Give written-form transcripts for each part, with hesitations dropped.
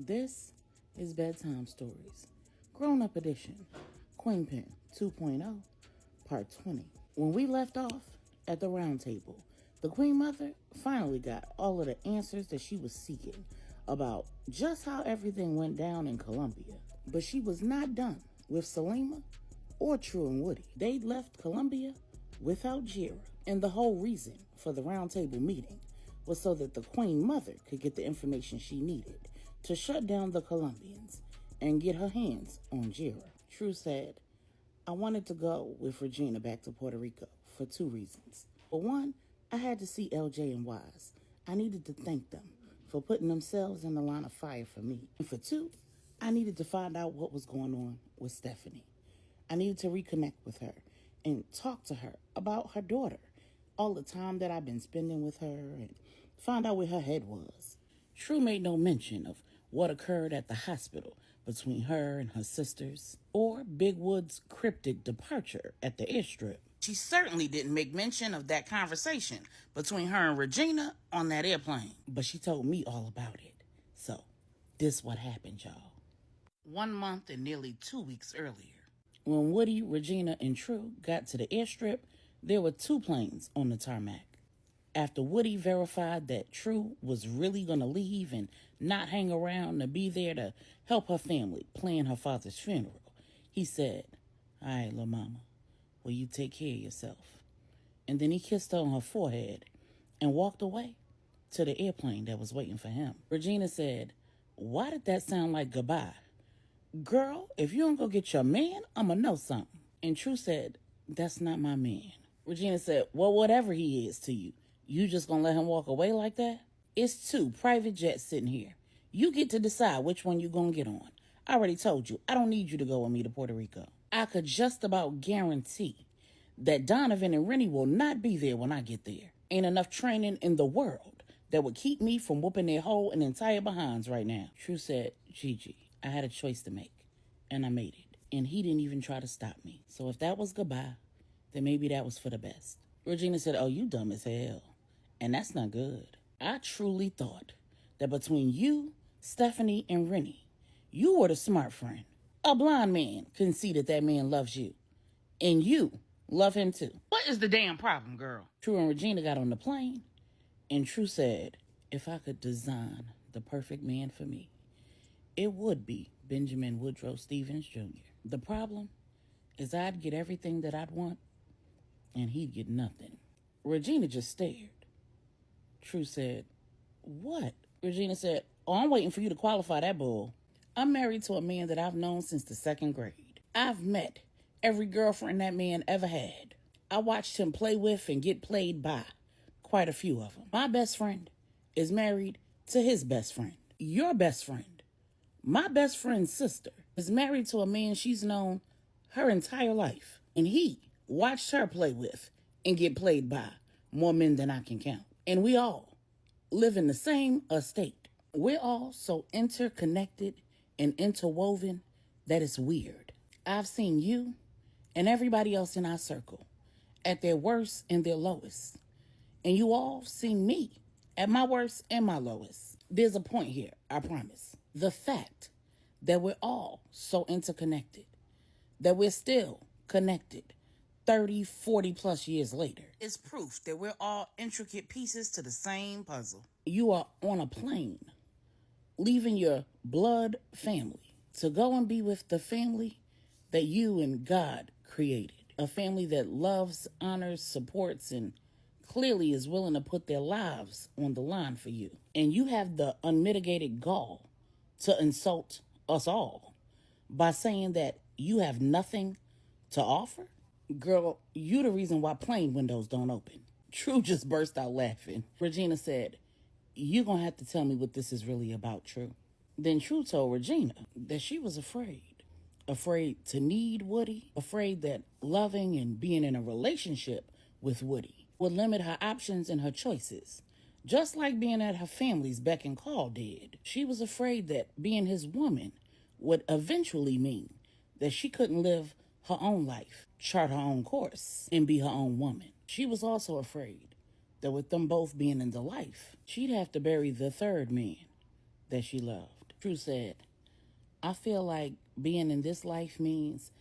This is Bedtime Stories, Grownup Edition, Queenpin 2.0, Part 20. When we left off at the round table, the Queen Mother finally got all of the answers that she was seeking about just how everything went down in Columbia. But she was not done with Selima or Tru and Woody. They'd left Columbia without Jira, and the whole reason for the round table meeting was so that the Queen Mother could get the information she needed to shut down the Colombians and get her hands on Jira. Tru said, I wanted to go with Regina back to Puerto Rico for two reasons. For one, I had to see LJ and Wise. I needed to thank them for putting themselves in the line of fire for me. And for two, I needed to find out what was going on with Stephanie. I needed to reconnect with her and talk to her about her daughter, all the time that I've been spending with her, and find out where her head was. Tru made no mention of what occurred at the hospital between her and her sisters, or Big Wood's cryptic departure at the airstrip. She certainly didn't make mention of that conversation between her and Regina on that airplane, but she told me all about it. So, this what happened, y'all. 1 month and nearly 2 weeks earlier, when Woody, Regina, and Tru got to the airstrip, there were 2 planes on the tarmac. After Woody verified that Tru was really going to leave and not hang around to be there to help her family plan her father's funeral, he said, all right, little mama, will you take care of yourself? And then he kissed her on her forehead and walked away to the airplane that was waiting for him. Regina said, why did that sound like goodbye? Girl, if you don't go get your man, I'ma know something. And Tru said, that's not my man. Regina said, well, whatever he is to you, you just gonna let him walk away like that? It's 2 private jets sitting here. You get to decide which one you gonna get on. I already told you, I don't need you to go with me to Puerto Rico. I could just about guarantee that Donovan and Rennie will not be there when I get there. Ain't enough training in the world that would keep me from whooping their whole and entire behinds right now. Tru said, Gigi, I had a choice to make, and I made it. And he didn't even try to stop me. So if that was goodbye, then maybe that was for the best. Regina said, oh, you dumb as hell. And that's not good. I truly thought that between you, Stephanie, and Rennie, you were the smart friend. A blind man couldn't see that that man loves you. And you love him too. What is the damn problem, girl? Tru and Regina got on the plane, and Tru said, if I could design the perfect man for me, it would be Benjamin Woodrow Stevens Jr. The problem is I'd get everything that I'd want, and he'd get nothing. Regina just stared. Tru said, what? Regina said, oh, I'm waiting for you to qualify that bull. I'm married to a man that I've known since the 2nd grade. I've met every girlfriend that man ever had. I watched him play with and get played by quite a few of them. My best friend is married to his best friend. Your best friend, my best friend's sister, is married to a man she's known her entire life. And he watched her play with and get played by more men than I can count. And we all live in the same estate. We're all so interconnected and interwoven that it's weird. I've seen you and everybody else in our circle at their worst and their lowest. And you all seen me at my worst and my lowest. There's a point here, I promise. The fact that we're all so interconnected, that we're still connected 30, 40 plus years later, is proof that we're all intricate pieces to the same puzzle. You are on a plane, leaving your blood family to go and be with the family that you and God created. A family that loves, honors, supports, and clearly is willing to put their lives on the line for you. And you have the unmitigated gall to insult us all by saying that you have nothing to offer? Girl, you the reason why plane windows don't open. Tru just burst out laughing. Regina said, you gonna have to tell me what this is really about, Tru. Then Tru told Regina that she was afraid. Afraid to need Woody. Afraid that loving and being in a relationship with Woody would limit her options and her choices. Just like being at her family's beck and call did. She was afraid that being his woman would eventually mean that she couldn't live her own life, chart her own course, and be her own woman. She was also afraid that with them both being in the life, she'd have to bury the 3rd man that she loved. Tru said, I feel like being in this life means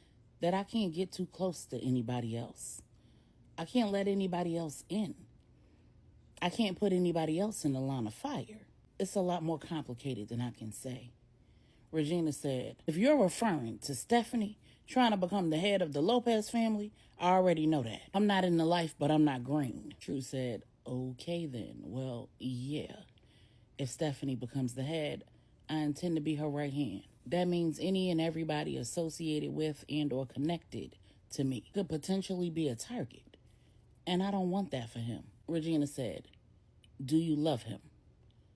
that I can't get too close to anybody else. I can't let anybody else in. I can't put anybody else in the line of fire. It's a lot more complicated than I can say. Regina said, if you're referring to Stephanie trying to become the head of the Lopez family, I already know that. I'm not in the life, but I'm not green. Tru said, okay then. Well, yeah. If Stephanie becomes the head, I intend to be her right hand. That means any and everybody associated with and or connected to me could potentially be a target. And I don't want that for him. Regina said, do you love him?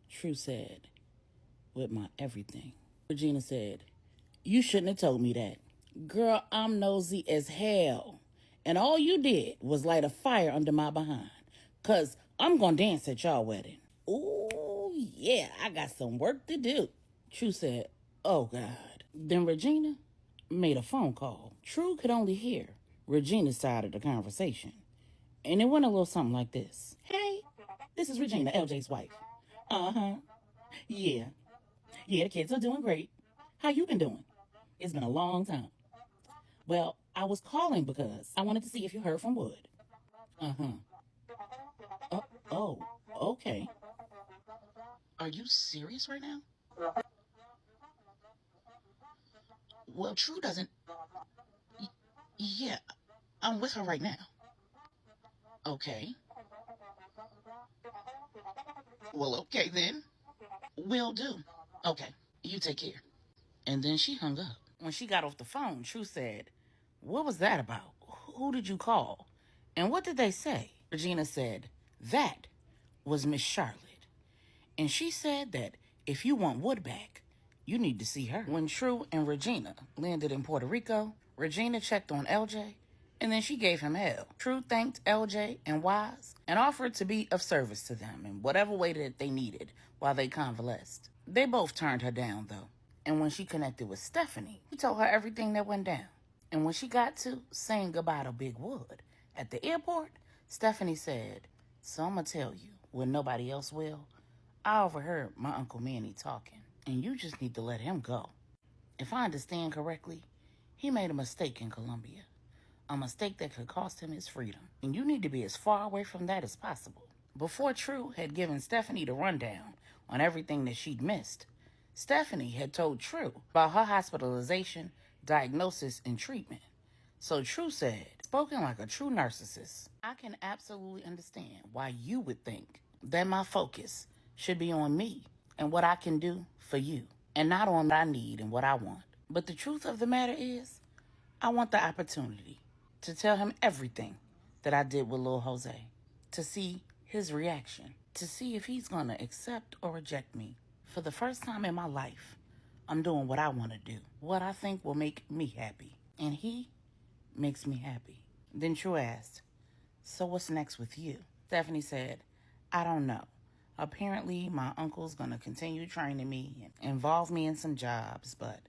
Tru said, with my everything. Regina said, you shouldn't have told me that. Girl, I'm nosy as hell. And all you did was light a fire under my behind. 'Cause I'm gonna dance at y'all wedding. Ooh, yeah, I got some work to do. Tru said, oh God. Then Regina made a phone call. Tru could only hear Regina's side of the conversation. And it went a little something like this. Hey, this is Regina, LJ's wife. Uh-huh. Yeah. Yeah, the kids are doing great. How you been doing? It's been a long time. Well, I was calling because I wanted to see if you heard from Wood. Uh-huh. Oh, okay. Are you serious right now? Well, Tru doesn't... Yeah, I'm with her right now. Okay. Well, okay then. Will do. Okay, you take care. And then she hung up. When she got off the phone, Tru said, what was that about? Who did you call? And what did they say? Regina said, that was Miss Charlotte. And she said that if you want Wood back, you need to see her. When Tru and Regina landed in Puerto Rico, Regina checked on LJ, and then she gave him hell. Tru thanked LJ and Wise and offered to be of service to them in whatever way that they needed while they convalesced. They both turned her down, though. And when she connected with Stephanie, he told her everything that went down. And when she got to saying goodbye to Big Wood at the airport, Stephanie said, so I'm going to tell you, when nobody else will, I overheard my Uncle Manny talking, and you just need to let him go. If I understand correctly, he made a mistake in Colombia. A mistake that could cost him his freedom. And you need to be as far away from that as possible. Before Tru had given Stephanie the rundown on everything that she'd missed, Stephanie had told Tru about her hospitalization, diagnosis, and treatment. So Tru said, spoken like a true narcissist, I can absolutely understand why you would think that my focus should be on me and what I can do for you, and not on what I need and what I want. But the truth of the matter is, I want the opportunity to tell him everything that I did with Lil Jose, to see his reaction, to see if he's gonna accept or reject me. For the first time in my life, I'm doing what I want to do, what I think will make me happy, and he makes me happy. Then Tru asked, so what's next with you? Stephanie said, I don't know. Apparently, my uncle's gonna continue training me and involve me in some jobs, but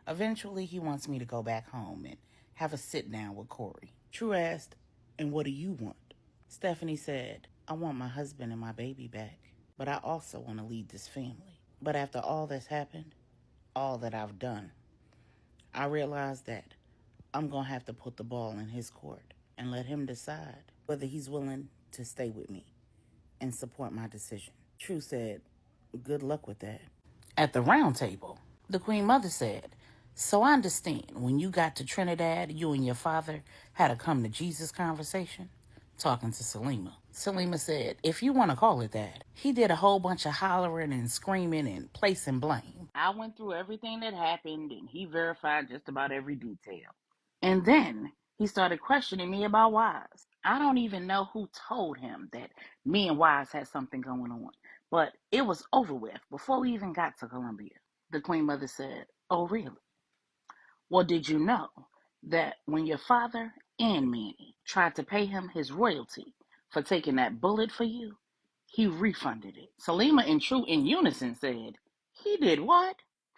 eventually he wants me to go back home and have a sit down with Corey. Tru asked, and what do you want? Stephanie said, I want my husband and my baby back, but I also want to lead this family. But after all that's happened, all that I've done, I realized that I'm gonna have to put the ball in his court and let him decide whether he's willing to stay with me and support my decision. Tru said, good luck with that. At the round table, the Queen Mother said, so I understand when you got to Trinidad, you and your father had a come to Jesus conversation, talking to Salima. Salima said, if you want to call it that, he did a whole bunch of hollering and screaming and placing blame. I went through everything that happened and he verified just about every detail. And then he started questioning me about Wise. I don't even know who told him that me and Wise had something going on, but it was over with before we even got to Columbia. The Queen Mother said, oh, really? Well, did you know that when your father and Manny tried to pay him his royalty for taking that bullet for you, he refunded it? Salima and Tru in unison said, he did what?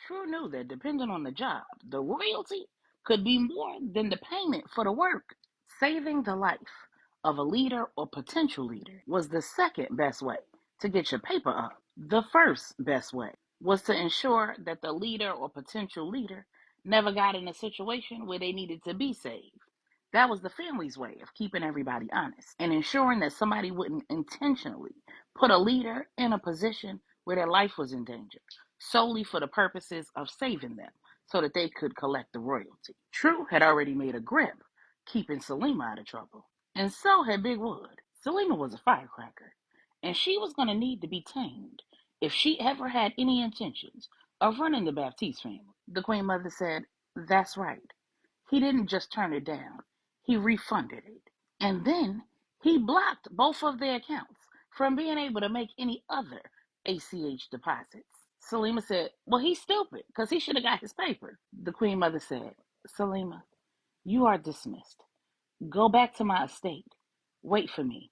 Tru knew that depending on the job, the royalty could be more than the payment for the work. Saving the life of a leader or potential leader was the second best way to get your paper up. The first best way was to ensure that the leader or potential leader never got in a situation where they needed to be saved. That was the family's way of keeping everybody honest and ensuring that somebody wouldn't intentionally put a leader in a position where their life was in danger, solely for the purposes of saving them so that they could collect the royalty. Tru had already made a grip, keeping Salima out of trouble. And so had Big Wood. Salima was a firecracker, and she was going to need to be tamed if she ever had any intentions of running the Baptiste family. The Queen Mother said, "That's right. He didn't just turn it down, he refunded it. And then he blocked both of their accounts from being able to make any other ACH deposits." Salima said, "Well, he's stupid because he should have got his paper." The Queen Mother said, "Salima, you are dismissed. Go back to my estate. Wait for me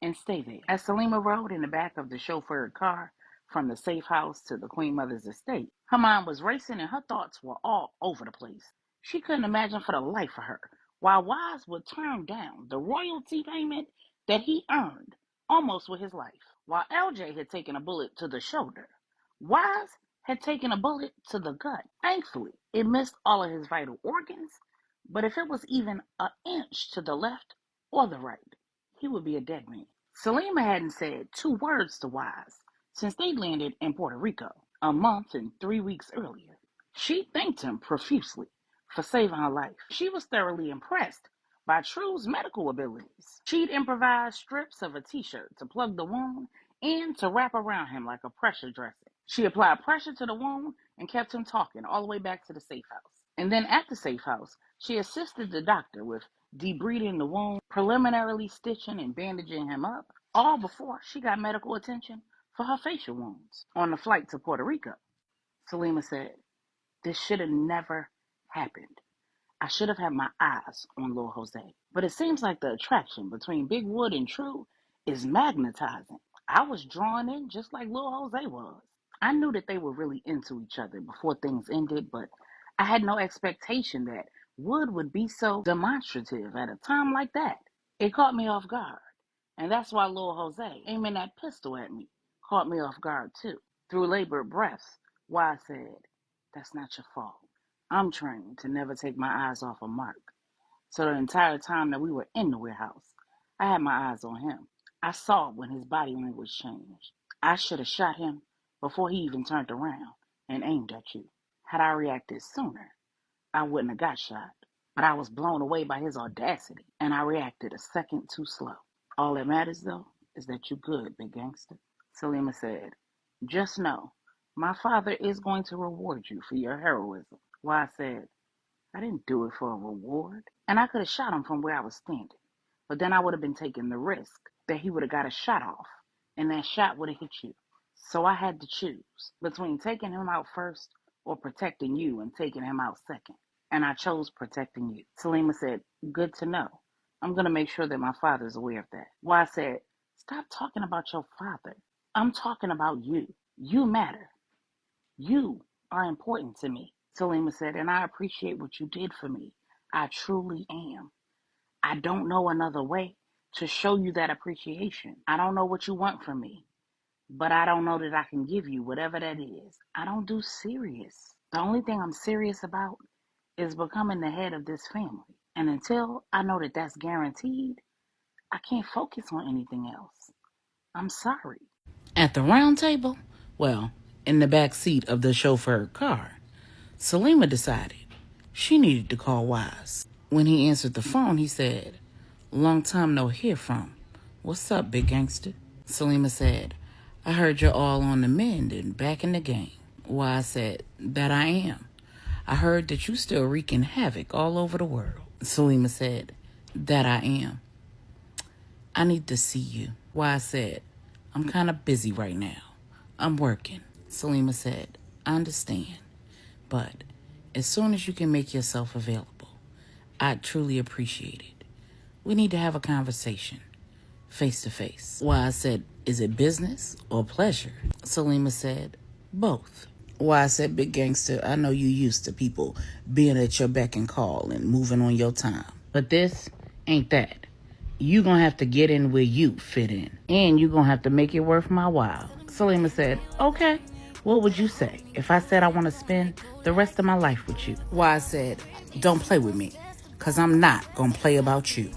and stay there." As Salima rode in the back of the chauffeured car from the safe house to the Queen Mother's estate, her mind was racing and her thoughts were all over the place. She couldn't imagine for the life of her why Wise would turn down the royalty payment that he earned almost with his life. While LJ had taken a bullet to the shoulder, Wise had taken a bullet to the gut. Thankfully, it missed all of his vital organs, but if it was even an inch to the left or the right, he would be a dead man. Salima hadn't said 2 words to Wise since they landed in Puerto Rico a month and 3 weeks earlier. She thanked him profusely for saving her life. She was thoroughly impressed by Tru's medical abilities. She'd improvised strips of a t-shirt to plug the wound and to wrap around him like a pressure dressing. She applied pressure to the wound and kept him talking all the way back to the safe house. And then at the safe house, she assisted the doctor with debriding the wound, preliminarily stitching and bandaging him up, all before she got medical attention for her facial wounds. On the flight to Puerto Rico, Salima said, "This should have never happened. I should have had my eyes on Lil Jose. But it seems like the attraction between Big Wood and Tru is magnetizing. I was drawn in just like Lil Jose was. I knew that they were really into each other before things ended, but I had no expectation that Wood would be so demonstrative at a time like that. It caught me off guard. And that's why Lil Jose aiming that pistol at me caught me off guard too." Through labored breaths, Wise said, "That's not your fault. I'm trained to never take my eyes off of Mark. So the entire time that we were in the warehouse, I had my eyes on him. I saw when his body language changed. I should have shot him before he even turned around and aimed at you. Had I reacted sooner, I wouldn't have got shot. But I was blown away by his audacity, and I reacted a second too slow. All that matters, though, is that you good, big gangster." Salima said, "Just know, my father is going to reward you for your heroism." Wise said, "I didn't do it for a reward. And I could have shot him from where I was standing. But then I would have been taking the risk that he would have got a shot off, and that shot would have hit you. So I had to choose between taking him out first or protecting you and taking him out second. And I chose protecting you." Salima said, "Good to know. I'm going to make sure that my father's aware of that." Wise said, "Stop talking about your father. I'm talking about you. You matter. You are important to me." Salima said, "And I appreciate what you did for me. I truly am. I don't know another way to show you that appreciation. I don't know what you want from me, but I don't know that I can give you whatever that is. I don't do serious. The only thing I'm serious about is becoming the head of this family. And until I know that that's guaranteed, I can't focus on anything else. I'm sorry." At the round table, well, in the back seat of the chauffeured car, Salima decided she needed to call Wise. When he answered the phone, he said, "Long time no hear from. What's up, big gangster?" Salima said, "I heard you're all on the mend and back in the game." Wise said, "That I am. I heard that you still wreaking havoc all over the world." Salima said, "That I am. I need to see you." Wise said, "I'm kind of busy right now. I'm working." Salima said, "I understand. But as soon as you can make yourself available, I'd truly appreciate it. We need to have a conversation, face to face." Wise said, "Is it business or pleasure?" Salima said, "Both." Wise said, "Big gangster, I know you used to people being at your beck and call and moving on your time. But this ain't that. You gonna have to get in where you fit in. And you gonna have to make it worth my while." Salima said, "Okay, What would you say if I said I want to spend the rest of my life with you? Why, I said, don't play with me, because I'm not going to play about you.